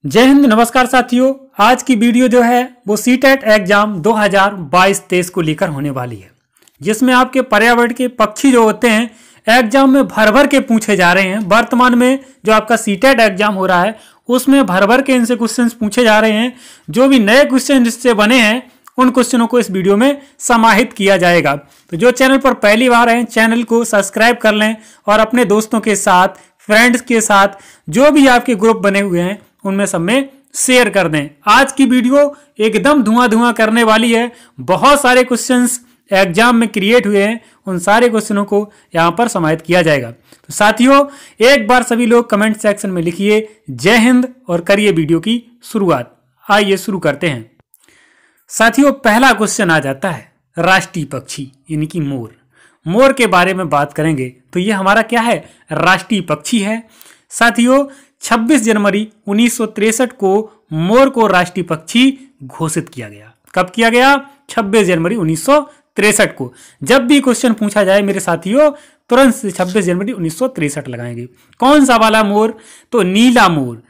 जय हिंद। नमस्कार साथियों, आज की वीडियो जो है वो सीटेट एग्जाम 2022-23 को लेकर होने वाली है, जिसमें आपके पर्यावरण के पक्षी जो होते हैं एग्जाम में भर भर के पूछे जा रहे हैं। वर्तमान में जो आपका सीटेट एग्जाम हो रहा है उसमें भर भर के इनसे क्वेश्चंस पूछे जा रहे हैं। जो भी नए क्वेश्चन जिससे बने हैं उन क्वेश्चनों को इस वीडियो में समाहित किया जाएगा। तो जो चैनल पर पहली बार हैं चैनल को सब्सक्राइब कर लें और अपने दोस्तों के साथ, फ्रेंड्स के साथ, जो भी आपके ग्रुप बने हुए हैं उनमें सब में शेयर कर दें। आज की वीडियो एकदम धुआं करने वाली है। बहुत सारे क्वेश्चंस एग्जाम में क्रिएट हुए हैं, उन सारे क्वेश्चनों को यहाँ पर समाहित किया जाएगा। तो साथियों, एक बार सभी लोग कमेंट सेक्शन में लिखिए जय हिंद और करिए वीडियो की शुरुआत। आइए शुरू करते हैं। साथियों, पहला क्वेश्चन आ जाता है राष्ट्रीय पक्षी यानी कि मोर। मोर के बारे में बात करेंगे तो ये हमारा क्या है, राष्ट्रीय पक्षी है। साथियों, 26 जनवरी 1963 को मोर को राष्ट्रीय पक्षी घोषित किया गया। कब किया गया? 26 जनवरी 1963 को। जब भी क्वेश्चन पूछा जाए मेरे साथियों, तुरंत 26 जनवरी 1963 लगाएंगे। कौन सा वाला मोर? तो नीला मोर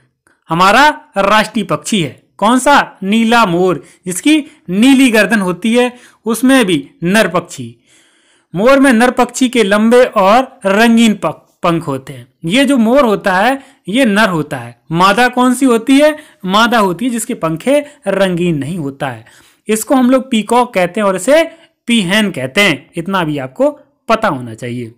हमारा राष्ट्रीय पक्षी है। कौन सा? नीला मोर, जिसकी नीली गर्दन होती है, उसमें भी नर पक्षी। मोर में नर पक्षी के लंबे और रंगीन पंख होते हैं। ये जो मोर होता है ये नर होता है। मादा कौन सी होती है? मादा होती है जिसके पंखे रंगीन नहीं होता है। इसको हम लोग पीकॉक कहते हैं और इसे पीहेन कहते हैं। इतना भी आपको पता होना चाहिए।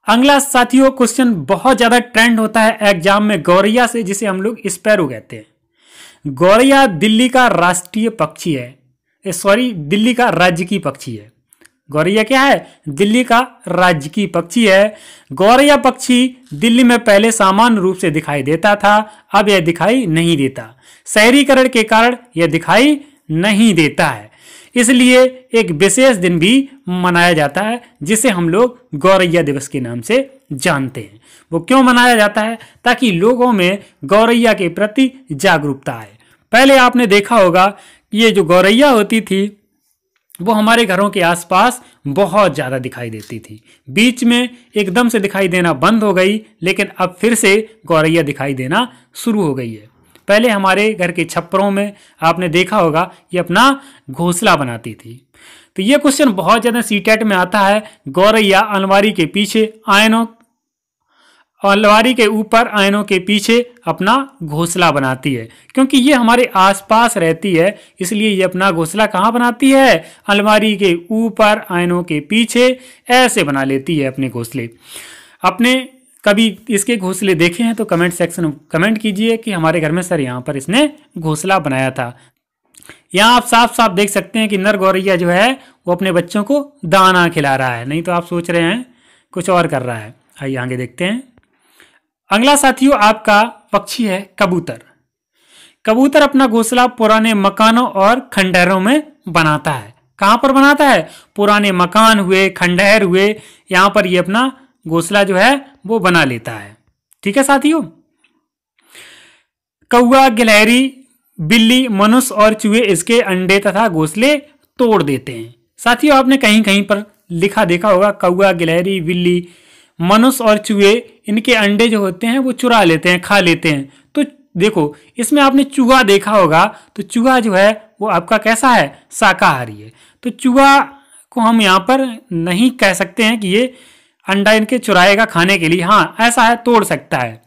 अगला साथियों क्वेश्चन बहुत ज्यादा ट्रेंड होता है एग्जाम में, गौरैया से, जिसे हम लोग स्पैरो कहते हैं। गौरैया दिल्ली का राष्ट्रीय पक्षी है, दिल्ली का राजकीय पक्षी है। गौरैया क्या है? दिल्ली का राजकीय पक्षी है। गौरैया पक्षी दिल्ली में पहले सामान्य रूप से दिखाई देता था, अब यह दिखाई नहीं देता। शहरीकरण के कारण यह दिखाई नहीं देता है, इसलिए एक विशेष दिन भी मनाया जाता है जिसे हम लोग गौरैया दिवस के नाम से जानते हैं। वो क्यों मनाया जाता है? ताकि लोगों में गौरैया के प्रति जागरूकता आए। पहले आपने देखा होगा ये जो गौरैया होती थी वो हमारे घरों के आसपास बहुत ज्यादा दिखाई देती थी। बीच में एकदम से दिखाई देना बंद हो गई, लेकिन अब फिर से गौरैया दिखाई देना शुरू हो गई है। पहले हमारे घर के छप्परों में आपने देखा होगा ये अपना घोंसला बनाती थी। तो ये क्वेश्चन बहुत ज्यादा सीटेट में आता है। गौरैया अलमारी के पीछे अलमारी के ऊपर आयनों के पीछे अपना घोंसला बनाती है। क्योंकि ये हमारे आसपास रहती है, इसलिए ये अपना घोंसला कहाँ बनाती है? अलमारी के ऊपर आयनों के पीछे ऐसे बना लेती है अपने घोंसले। अपने कभी इसके घोंसले देखे हैं तो कमेंट सेक्शन में कमेंट कीजिए कि हमारे घर में सर यहाँ पर इसने घोंसला बनाया था। यहाँ आप साफ साफ देख सकते हैं कि नर गौरैया जो है वो अपने बच्चों को दाना खिला रहा है, नहीं तो आप सोच रहे हैं कुछ और कर रहा है। आइए आगे देखते हैं। अगला साथियों आपका पक्षी है कबूतर। कबूतर अपना घोंसला पुराने मकानों और खंडहरों में बनाता है। कहां पर बनाता है? पुराने मकान हुए, खंडहर हुए, यहां पर ये अपना घोंसला जो है वो बना लेता है। ठीक है साथियों। कौवा, गिलहरी, बिल्ली, मनुष्य और चूहे इसके अंडे तथा घोंसले तोड़ देते हैं। साथियों, आपने कहीं कहीं पर लिखा देखा होगा कौवा, गिलहरी, बिल्ली, मनुष्य और चूहे इनके अंडे जो होते हैं वो चुरा लेते हैं, खा लेते हैं। तो देखो इसमें आपने चूहा देखा होगा, तो चूहा जो है वो आपका कैसा है? शाकाहारी है। तो चूहा को हम यहाँ पर नहीं कह सकते हैं कि ये अंडा इनके चुराएगा खाने के लिए। हाँ, ऐसा है, तोड़ सकता है।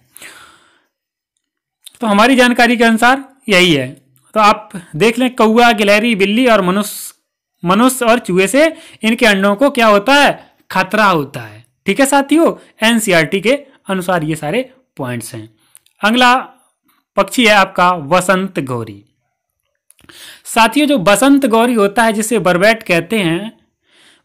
तो हमारी जानकारी के अनुसार यही है। तो आप देख लें, कौवा, गिलहरी, बिल्ली और मनुष्य और चूहे से इनके अंडों को क्या होता है? खतरा होता है। ठीक है साथियों, एनसीईआरटी के अनुसार ये सारे पॉइंट्स हैं। अगला पक्षी है आपका वसंत गौरी। साथियों, जो बसंत गौरी होता है जिसे बरबैट कहते हैं,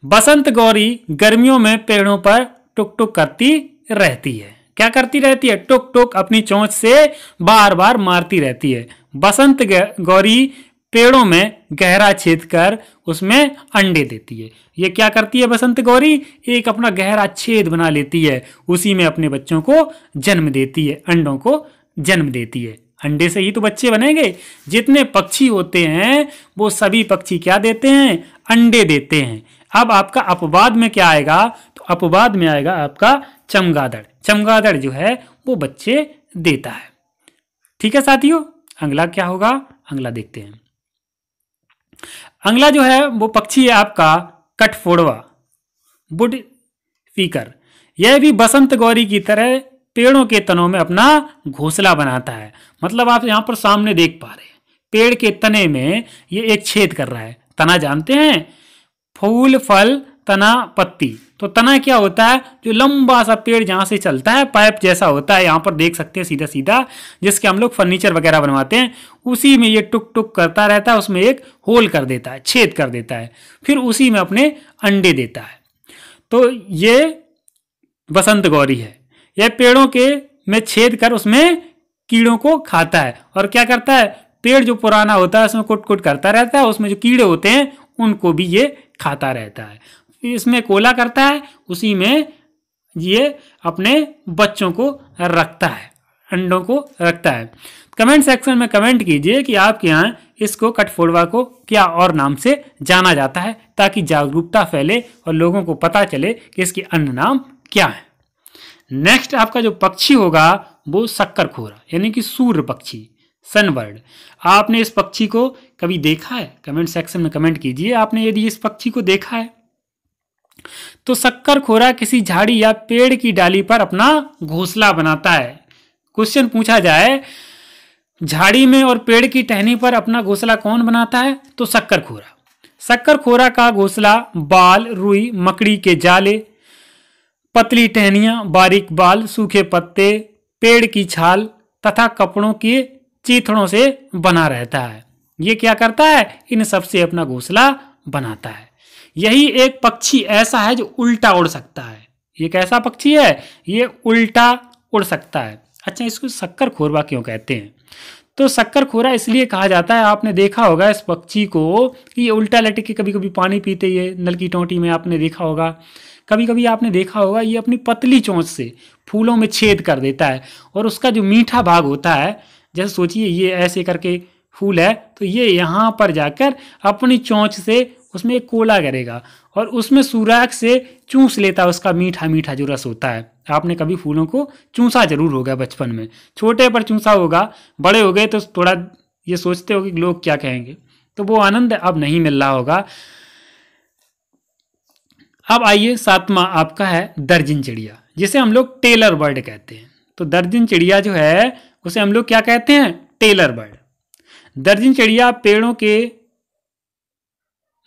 बसंत गौरी गर्मियों में पेड़ों पर टुक टुक करती रहती है। क्या करती रहती है? टुक टुक अपनी चोंच से बार बार मारती रहती है। बसंत गौरी पेड़ों में गहरा छेद कर उसमें अंडे देती है। ये क्या करती है बसंत गौरी? एक अपना गहरा छेद बना लेती है, उसी में अपने बच्चों को जन्म देती है, अंडों को जन्म देती है। अंडे से ही तो बच्चे बनेंगे। जितने पक्षी होते हैं वो सभी पक्षी क्या देते हैं? अंडे देते हैं। अब आपका अपवाद में क्या आएगा? तो अपवाद में आएगा आपका चमगादड़। चमगादड़ जो है वो बच्चे देता है। ठीक है साथियों, अगला क्या होगा, अगला देखते हैं। अगला जो है वो पक्षी है आपका कठफोड़वा, वुड पीकर। यह भी बसंत गौरी की तरह पेड़ों के तनों में अपना घोंसला बनाता है। मतलब आप यहाँ पर सामने देख पा रहे हैं, पेड़ के तने में ये एक छेद कर रहा है। तना जानते हैं, फूल फल तना पत्ती। तो तना क्या होता है, जो लंबा सा पेड़ जहां से चलता है, पाइप जैसा होता है, यहाँ पर देख सकते हैं सीधा सीधा, जिसके हम लोग फर्नीचर वगैरह बनवाते हैं। उसी में ये टुक टुक करता रहता है, उसमें एक होल कर देता है, छेद कर देता है, फिर उसी में अपने अंडे देता है। तो ये बसंत गौरी है। यह पेड़ों के में छेद कर उसमें कीड़ों को खाता है। और क्या करता है, पेड़ जो पुराना होता है उसमें कुट कुट करता रहता है, उसमें जो कीड़े होते हैं उनको भी ये खाता रहता है। इसमें कोला करता है, उसी में ये अपने बच्चों को रखता है, अंडों को रखता है। कमेंट सेक्शन में कमेंट कीजिए कि आपके यहाँ इसको कठफोड़वा को क्या और नाम से जाना जाता है, ताकि जागरूकता फैले और लोगों को पता चले कि इसके अन्य नाम क्या है। नेक्स्ट आपका जो पक्षी होगा वो शक्करखोरा यानी कि सूर्य पक्षी, सनबर्ड। आपने इस पक्षी को कभी देखा है? कमेंट सेक्शन में कमेंट कीजिए आपने यदि इस पक्षी को देखा है। तो शक्करखोरा किसी झाड़ी या पेड़ की डाली पर अपना घोंसला बनाता है। क्वेश्चन पूछा जाए, झाड़ी में और पेड़ की टहनी पर अपना घोंसला कौन बनाता है? तो शक्करखोरा। शक्करखोरा का घोंसला बाल, रुई, मकड़ी के जाले, पतली टहनियां, बारीक बाल, सूखे पत्ते, पेड़ की छाल तथा कपड़ों के चीथड़ों से बना रहता है। ये क्या करता है, इन सब से अपना घोंसला बनाता है। यही एक पक्षी ऐसा है जो उल्टा उड़ सकता है। ये कैसा पक्षी है, ये उल्टा उड़ सकता है। अच्छा, इसको शक्करखोरवा क्यों कहते हैं? तो शक्करखोरा इसलिए कहा जाता है, आपने देखा होगा इस पक्षी को कि ये उल्टा लटक के कभी कभी पानी पीते, ये नल की टोंटी में आपने देखा होगा। कभी कभी आपने देखा होगा ये अपनी पतली चोंच से फूलों में छेद कर देता है, और उसका जो मीठा भाग होता है, जैसे सोचिए ये ऐसे करके फूल है, तो ये यहाँ पर जाकर अपनी चोंच से उसमें एक कोला करेगा और उसमें सुराख से चूस लेता है उसका मीठा मीठा जो रस होता है। आपने कभी फूलों को चूसा जरूर होगा बचपन में, छोटे पर चूसा होगा, बड़े हो गए तो थोड़ा ये सोचते हो कि लोग क्या कहेंगे, तो वो आनंद अब नहीं मिल रहा होगा। अब आइए, सातवां आपका है दर्जन चिड़िया, जिसे हम लोग टेलर बर्ड कहते हैं। तो दर्जन चिड़िया जो है उसे हम लोग क्या कहते हैं? Tailor bird. दर्जन चिड़िया पेड़ों के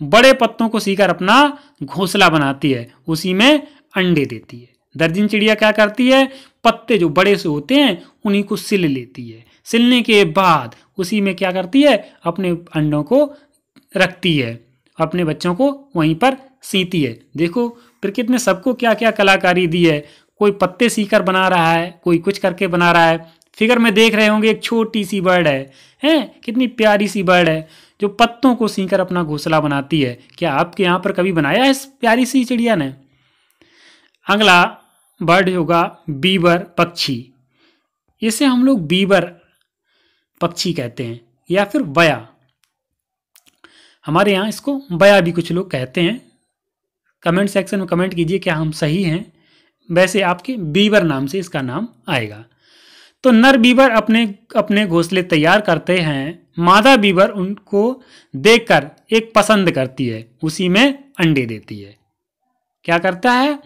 बड़े पत्तों को सीकर अपना घोंसला बनाती है, उसी में अंडे देती है। दर्जन चिड़िया क्या करती है, पत्ते जो बड़े से होते हैं उन्हीं को सिल लेती है। सिलने के बाद उसी में क्या करती है, अपने अंडों को रखती है, अपने बच्चों को वहीं पर सीती है। देखो प्रकृति ने सबको क्या क्या कलाकारी दी है। कोई पत्ते सीकर बना रहा है, कोई कुछ करके बना रहा है। फिगर में देख रहे होंगे एक छोटी सी बर्ड है, कितनी प्यारी सी बर्ड है जो पत्तों को सीकर अपना घोंसला बनाती है। क्या आपके यहाँ पर कभी बनाया है इस प्यारी सी चिड़िया ने? अगला बर्ड होगा बीबर पक्षी। इसे हम लोग बीबर पक्षी कहते हैं या फिर बया। हमारे यहाँ इसको बया भी कुछ लोग कहते हैं। कमेंट सेक्शन में कमेंट कीजिए क्या हम सही हैं। वैसे आपके बीबर नाम से इसका नाम आएगा। तो नर बीबर अपने अपने घोंसले तैयार करते हैं, मादा बीबर उनको देखकर एक पसंद करती है, उसी में अंडे देती है। क्या करता है,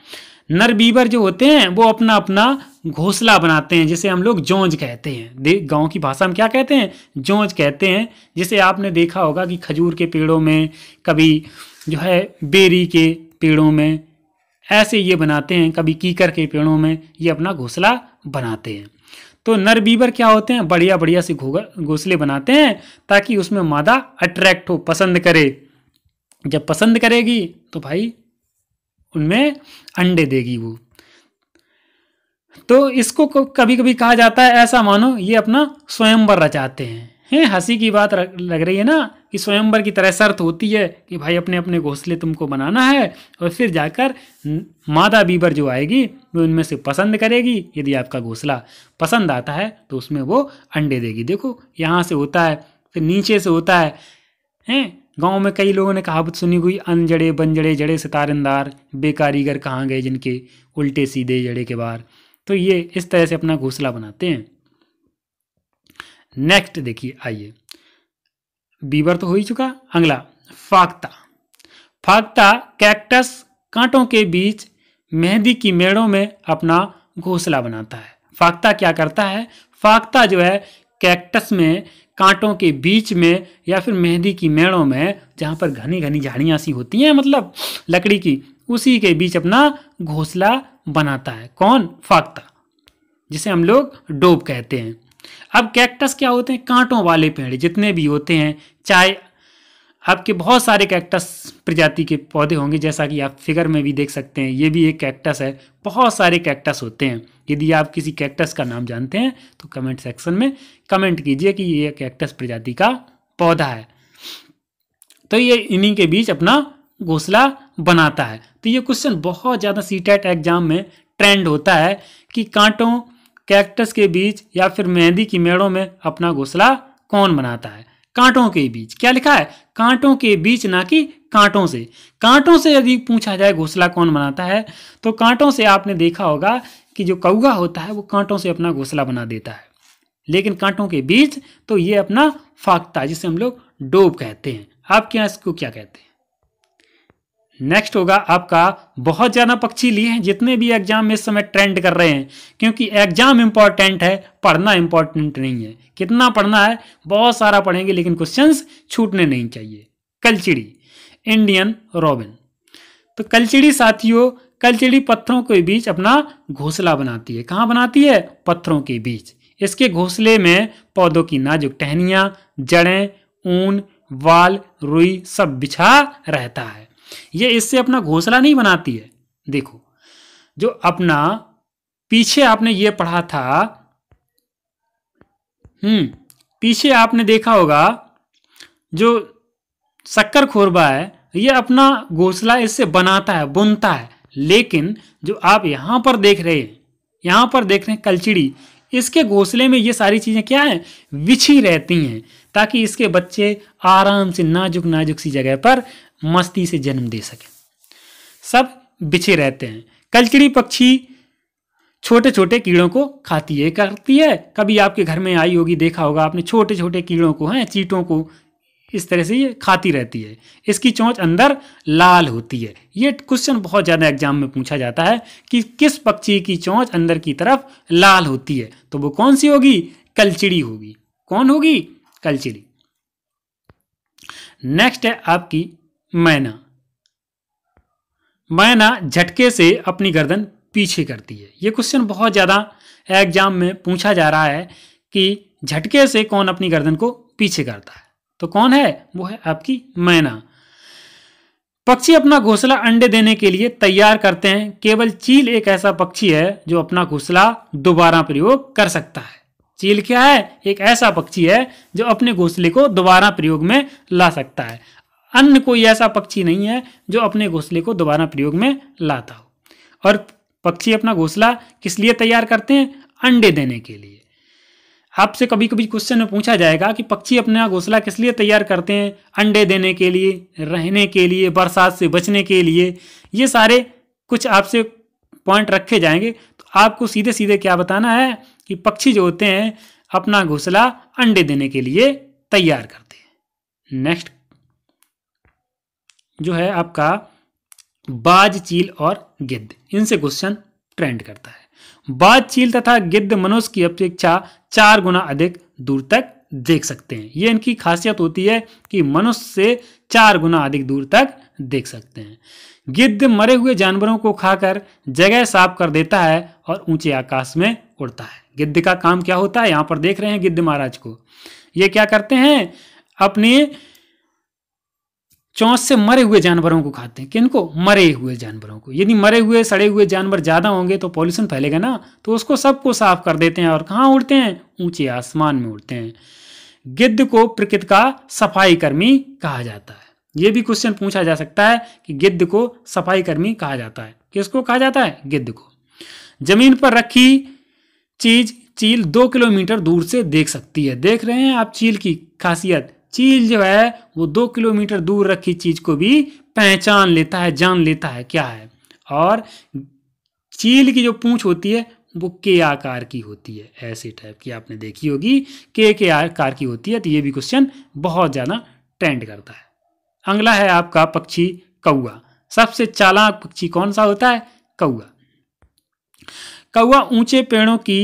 नर बीबर जो होते हैं वो अपना अपना घोंसला बनाते हैं, जिसे हम लोग जोंज कहते हैं। गांव की भाषा में क्या कहते हैं, जोंज कहते हैं। जिसे आपने देखा होगा कि खजूर के पेड़ों में, कभी जो है बेरी के पेड़ों में ऐसे ये बनाते हैं, कभी कीकर के पेड़ों में ये अपना घोंसला बनाते हैं। तो नर बीबर क्या होते हैं, बढ़िया बढ़िया से घोंसले बनाते हैं ताकि उसमें मादा अट्रैक्ट हो, पसंद करे। जब पसंद करेगी तो भाई उनमें अंडे देगी वो। तो इसको कभी कभी कहा जाता है, ऐसा मानो ये अपना स्वयंवर रचाते हैं। हंसी की बात लग रही है ना, कि स्वयंवर की तरह शर्त होती है कि भाई अपने अपने घोंसले तुमको बनाना है, और फिर जाकर मादा बीबर जो आएगी वो उनमें से पसंद करेगी। यदि आपका घोंसला पसंद आता है तो उसमें वो अंडे देगी। देखो यहाँ से होता है, फिर नीचे से होता है। गांव में कई लोगों ने कहावत सुनी हुई, अनजड़े बनजड़े जड़े सितारंदार, बेकारीगर कहाँ गए जिनके उल्टे सीधे जड़े के बार। तो ये इस तरह से अपना घोंसला बनाते हैं। नेक्स्ट देखिए, आइए, बीवर तो हो ही चुका। अगला फाख्ता। फाख्ता कैक्टस कांटों के बीच मेहंदी की मेड़ों में अपना घोंसला बनाता है। फाख्ता क्या करता है? फाख्ता जो है कैक्टस में कांटों के बीच में या फिर मेहंदी की मेड़ों में, जहाँ पर घनी घनी झाड़ियाँ सी होती हैं मतलब लकड़ी की, उसी के बीच अपना घोंसला बनाता है। कौन? फाख्ता, जिसे हम लोग डोब कहते हैं। अब कैक्टस क्या होते हैं? कांटों वाले पेड़ जितने भी होते हैं, चाहे आपके बहुत सारे कैक्टस प्रजाति के पौधे होंगे, जैसा कि आप फिगर में भी देख सकते हैं, ये भी एक कैक्टस है। बहुत सारे कैक्टस होते हैं। यदि आप किसी कैक्टस का नाम जानते हैं तो कमेंट सेक्शन में कमेंट कीजिए कि ये कैक्टस प्रजाति का पौधा है। तो ये इन्हीं के बीच अपना घोंसला बनाता है। तो ये क्वेश्चन बहुत ज़्यादा सीटेट एग्जाम में ट्रेंड होता है कि कांटों कैक्टस के बीच या फिर मेहंदी की मेड़ों में अपना घोंसला कौन बनाता है? कांटों के बीच। क्या लिखा है? कांटों के बीच, ना कि कांटों से। कांटों से यदि पूछा जाए घोंसला कौन बनाता है, तो कांटों से आपने देखा होगा कि जो कौवा होता है वो कांटों से अपना घोंसला बना देता है, लेकिन कांटों के बीच तो ये अपना फाख्ता, जिसे हम लोग डोब कहते हैं। आपके यहाँ इसको क्या कहते हैं? नेक्स्ट होगा आपका, बहुत ज़्यादा पक्षी लिए हैं जितने भी एग्जाम में इस समय ट्रेंड कर रहे हैं, क्योंकि एग्जाम इंपॉर्टेंट है, पढ़ना इंपॉर्टेंट नहीं है। कितना पढ़ना है? बहुत सारा पढ़ेंगे, लेकिन क्वेश्चंस छूटने नहीं चाहिए। कलचिड़ी, इंडियन रॉबिन। तो कलचिड़ी साथियों, कलचिड़ी पत्थरों के बीच अपना घोंसला बनाती है। कहाँ बनाती है? पत्थरों के बीच। इसके घोंसले में पौधों की नाजुक टहनियाँ, जड़ें, ऊन, वाल, रुई सब बिछा रहता है। ये इससे अपना घोंसला नहीं बनाती है। देखो, जो अपना पीछे आपने ये पढ़ा था, पीछे आपने देखा होगा जो शक्कर खोरबा है, ये अपना घोंसला इससे बनाता है, बुनता है। लेकिन जो आप यहां पर देख रहे हैं, कलचिड़ी, इसके घोंसले में ये सारी चीजें क्या है? बिछी रहती हैं, ताकि इसके बच्चे आराम से नाजुक नाजुक सी जगह पर मस्ती से जन्म दे सके। सब बिछे रहते हैं। कलचिड़ी पक्षी छोटे छोटे कीड़ों को करती है। कभी आपके घर में आई होगी, देखा होगा आपने, छोटे छोटे कीड़ों को, चींटों को, इस तरह से ये खाती रहती है। इसकी चोंच अंदर लाल होती है। ये क्वेश्चन बहुत ज़्यादा एग्जाम में पूछा जाता है कि किस पक्षी की चोंच अंदर की तरफ लाल होती है, तो वो कौन सी होगी? कलचिड़ी होगी। कौन होगी? कलचिड़ी। नेक्स्ट है आपकी मैना। मैना झटके से अपनी गर्दन पीछे करती है। ये क्वेश्चन बहुत ज़्यादा एग्जाम में पूछा जा रहा है कि झटके से कौन अपनी गर्दन को पीछे करता है, तो कौन है? वो है आपकी मैना। पक्षी अपना घोंसला अंडे देने के लिए तैयार करते हैं। केवल चील एक ऐसा पक्षी है जो अपना घोंसला दोबारा प्रयोग कर सकता है। चील क्या है? एक ऐसा पक्षी है जो अपने घोंसले को दोबारा प्रयोग में ला सकता है। अन्य कोई ऐसा पक्षी नहीं है जो अपने घोंसले को दोबारा प्रयोग में लाता हो। और पक्षी अपना घोंसला किस लिए तैयार करते हैं? अंडे देने के लिए। आपसे कभी कभी क्वेश्चन में पूछा जाएगा कि पक्षी अपना घोंसला किस लिए तैयार करते हैं? अंडे देने के लिए, रहने के लिए, बरसात से बचने के लिए। ये सारे कुछ आपसे पॉइंट रखे जाएंगे, तो आपको सीधे सीधे क्या बताना है कि पक्षी जो होते हैं अपना घोंसला अंडे देने के लिए तैयार करते हैं। नेक्स्ट जो है आपका बाज, चील और गिद्ध, इनसे क्वेश्चन ट्रेंड करता है। बाज, चील तथा गिद्ध मनुष्य की अपेक्षा 4 गुना अधिक दूर तक देख सकते हैं। ये इनकी खासियत होती है कि मनुष्य से 4 गुना अधिक दूर तक देख सकते हैं। गिद्ध मरे हुए जानवरों को खाकर जगह साफ कर देता है और ऊंचे आकाश में उड़ता है। गिद्ध का काम क्या होता है? यहाँ पर देख रहे हैं गिद्ध महाराज को। ये क्या करते हैं? अपने चोंच से मरे हुए जानवरों को खाते हैं। किनको? मरे हुए जानवरों को। यदि मरे हुए सड़े हुए जानवर ज्यादा होंगे तो पॉल्यूशन फैलेगा ना, तो उसको सबको साफ कर देते हैं। और कहाँ उड़ते हैं? ऊंचे आसमान में उड़ते हैं। गिद्ध को प्रकृति का सफाई कर्मी कहा जाता है। यह भी क्वेश्चन पूछा जा सकता है कि गिद्ध को सफाई कर्मी कहा जाता है। किसको कहा जाता है? गिद्ध को। जमीन पर रखी चीज चील 2 किलोमीटर दूर से देख सकती है। देख रहे हैं आप चील की खासियत? चील जो है वो 2 किलोमीटर दूर रखी चीज को भी पहचान लेता है, जान लेता है क्या है। और चील की जो पूंछ होती है वो के आकार की होती है, ऐसे टाइप की आपने देखी होगी, के आकार की होती है। तो ये भी क्वेश्चन बहुत ज़्यादा ट्रेंड करता है। अगला है आपका पक्षी कौआ। सबसे चालाक पक्षी कौन सा होता है? कौआ। कौआ ऊंचे पेड़ों की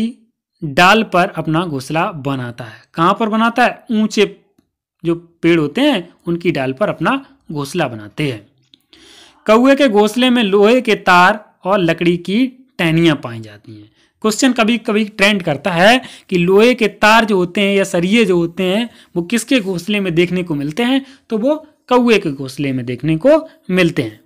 डाल पर अपना घोंसला बनाता है। कहाँ पर बनाता है? ऊंचे जो पेड़ होते हैं उनकी डाल पर अपना घोंसला बनाते हैं। कौए के घोंसले में लोहे के तार और लकड़ी की टहनियां पाई जाती हैं। क्वेश्चन कभी कभी ट्रेंड करता है कि लोहे के तार जो होते हैं या सरिये जो होते हैं वो किसके घोंसले में देखने को मिलते हैं? तो वो कौए के घोंसले में देखने को मिलते हैं।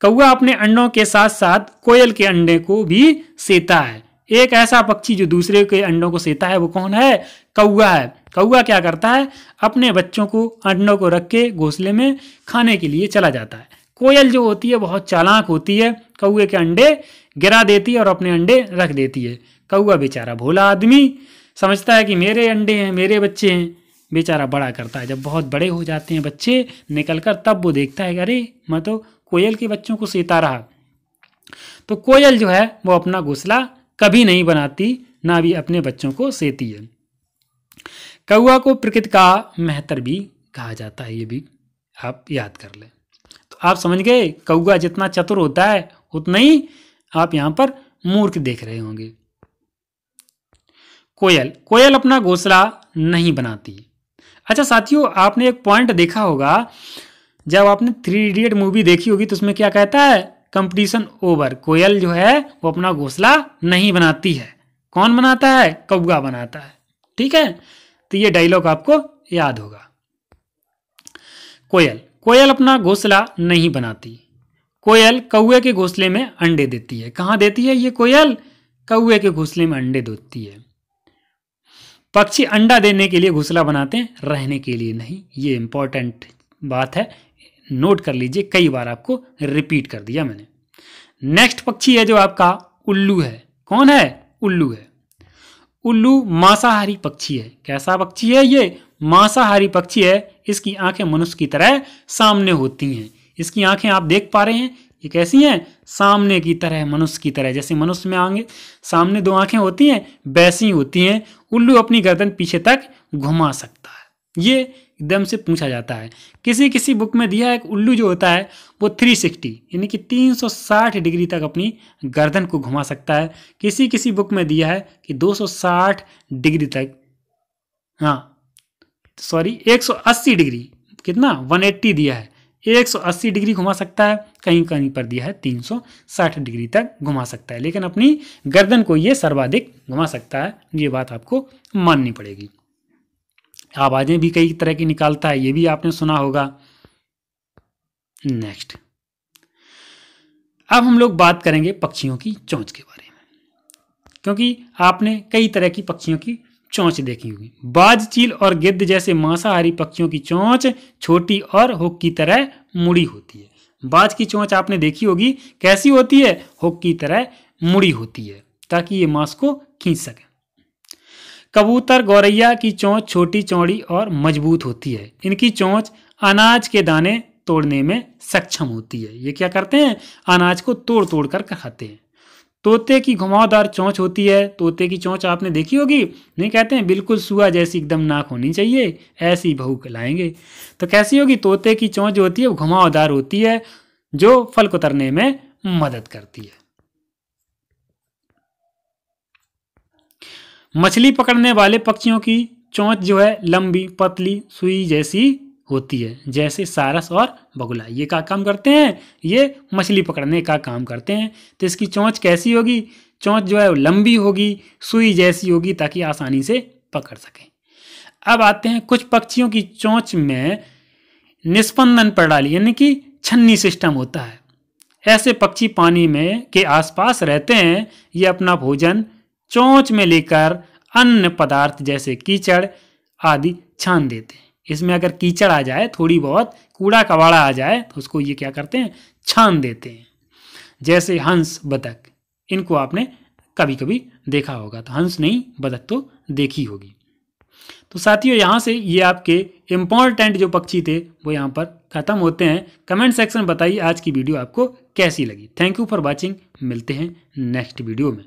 कौआ अपने अंडों के साथ साथ कोयल के अंडे को भी सेता है। एक ऐसा पक्षी जो दूसरे के अंडों को सेता है वो कौन है? कौआ है। कौआ क्या करता है? अपने बच्चों को अंडों को रख के घोंसले में खाने के लिए चला जाता है। कोयल जो होती है बहुत चालाक होती है, कौए के अंडे गिरा देती है और अपने अंडे रख देती है। कौआ बेचारा भोला आदमी समझता है कि मेरे अंडे हैं, मेरे बच्चे हैं, बेचारा बड़ा करता है। जब बहुत बड़े हो जाते हैं बच्चे निकलकर, तब वो देखता है कि अरे मैं तो कोयल के बच्चों को सेता रहा। तो कोयल जो है वो अपना घोंसला कभी नहीं बनाती, ना भी अपने बच्चों को सेती है। कौआ को प्रकृति का मेहतर भी कहा जाता है, ये भी आप याद कर लें। तो आप समझ गए, कौआ जितना चतुर होता है उतना ही आप यहाँ पर मूर्ख देख रहे होंगे। कोयल अपना घोंसला नहीं बनाती। अच्छा साथियों, आपने एक पॉइंट देखा होगा, जब आपने 3 इडियट मूवी देखी होगी तो उसमें क्या कहता है? Competition over. कोयल जो है वो अपना घोंसला नहीं बनाती है। कौन बनाता है? कौआ बनाता है। ठीक है, तो ये डायलॉग आपको याद होगा। कोयल अपना घोंसला नहीं बनाती। कोयल कौए के घोंसले में अंडे देती है। कहाँ देती है ये कोयल? कौए के घोंसले में अंडे देती है। पक्षी अंडा देने के लिए घोंसला बनाते हैं, रहने के लिए नहीं। ये इंपॉर्टेंट बात है, नोट कर लीजिए, कई बार आपको रिपीट कर दिया मैंने। नेक्स्ट पक्षी है जो आपका उल्लू है। कौन है? उल्लू है। उल्लू मांसाहारी पक्षी है। कैसा पक्षी है ये? मांसाहारी पक्षी है। इसकी आंखें मनुष्य की तरह सामने होती हैं। इसकी आंखें आप देख पा रहे हैं, ये कैसी हैं? सामने की तरह, मनुष्य की तरह। जैसे मनुष्य में आगे सामने 2 आंखें होती हैं वैसी होती हैं। उल्लू अपनी गर्दन पीछे तक घुमा सकता है। ये एकदम से पूछा जाता है। किसी किसी बुक में दिया है कि उल्लू जो होता है वो 360 यानी कि 360 डिग्री तक अपनी गर्दन को घुमा सकता है। किसी किसी बुक में दिया है कि 260 डिग्री तक, 180 डिग्री, कितना? 180 दिया है, 180 डिग्री घुमा सकता है। कहीं कहीं पर दिया है 360 डिग्री तक घुमा सकता है, लेकिन अपनी गर्दन को ये सर्वाधिक घुमा सकता है। ये बात आपको माननी पड़ेगी। आवाजें भी कई तरह की निकालता है, ये भी आपने सुना होगा। नेक्स्ट, अब हम लोग बात करेंगे पक्षियों की चोंच के बारे में, क्योंकि आपने कई तरह की पक्षियों की चोंच देखी होगी। बाज, चील और गिद्ध जैसे मांसाहारी पक्षियों की चोंच छोटी और हुक की तरह मुड़ी होती है। बाज की चोंच आपने देखी होगी, कैसी होती है? हुक की तरह मुड़ी होती है, ताकि ये मांस को खींच सके। कबूतर, गौरैया की चोंच छोटी, चौड़ी और मजबूत होती है। इनकी चोंच अनाज के दाने तोड़ने में सक्षम होती है। ये क्या करते हैं? अनाज को तोड़ तोड़ कर खाते हैं। तोते की घुमावदार चोंच होती है। तोते की चोंच आपने देखी होगी, नहीं कहते हैं बिल्कुल सुआ जैसी एकदम नाक होनी चाहिए, ऐसी बहू कहलाएंगे। तो कैसी होगी? तोते की चोंच जो होती है वो घुमावदार होती है, जो फल कुतरने में मदद करती है। मछली पकड़ने वाले पक्षियों की चोंच जो है लंबी, पतली, सुई जैसी होती है, जैसे सारस और बगुला। ये क्या काम करते हैं? ये मछली पकड़ने का काम करते हैं। तो इसकी चोंच कैसी होगी? चोंच जो है लंबी होगी, सुई जैसी होगी, ताकि आसानी से पकड़ सकें। अब आते हैं, कुछ पक्षियों की चोंच में निस्पंदन प्रणाली यानी कि छन्नी सिस्टम होता है। ऐसे पक्षी पानी में के आसपास रहते हैं। ये अपना भोजन चोंच में लेकर अन्य पदार्थ जैसे कीचड़ आदि छान देते हैं। इसमें अगर कीचड़ आ जाए, थोड़ी बहुत कूड़ा कबाड़ा आ जाए, तो उसको ये क्या करते हैं? छान देते हैं। जैसे हंस, बतख, इनको आपने कभी कभी देखा होगा। तो हंस नहीं, बतख तो देखी होगी। तो साथियों, यहाँ से ये आपके इम्पोर्टेंट जो पक्षी थे वो यहाँ पर ख़त्म होते हैं। कमेंट सेक्शन में बताइए आज की वीडियो आपको कैसी लगी। Thank you for watching. मिलते हैं नेक्स्ट वीडियो में।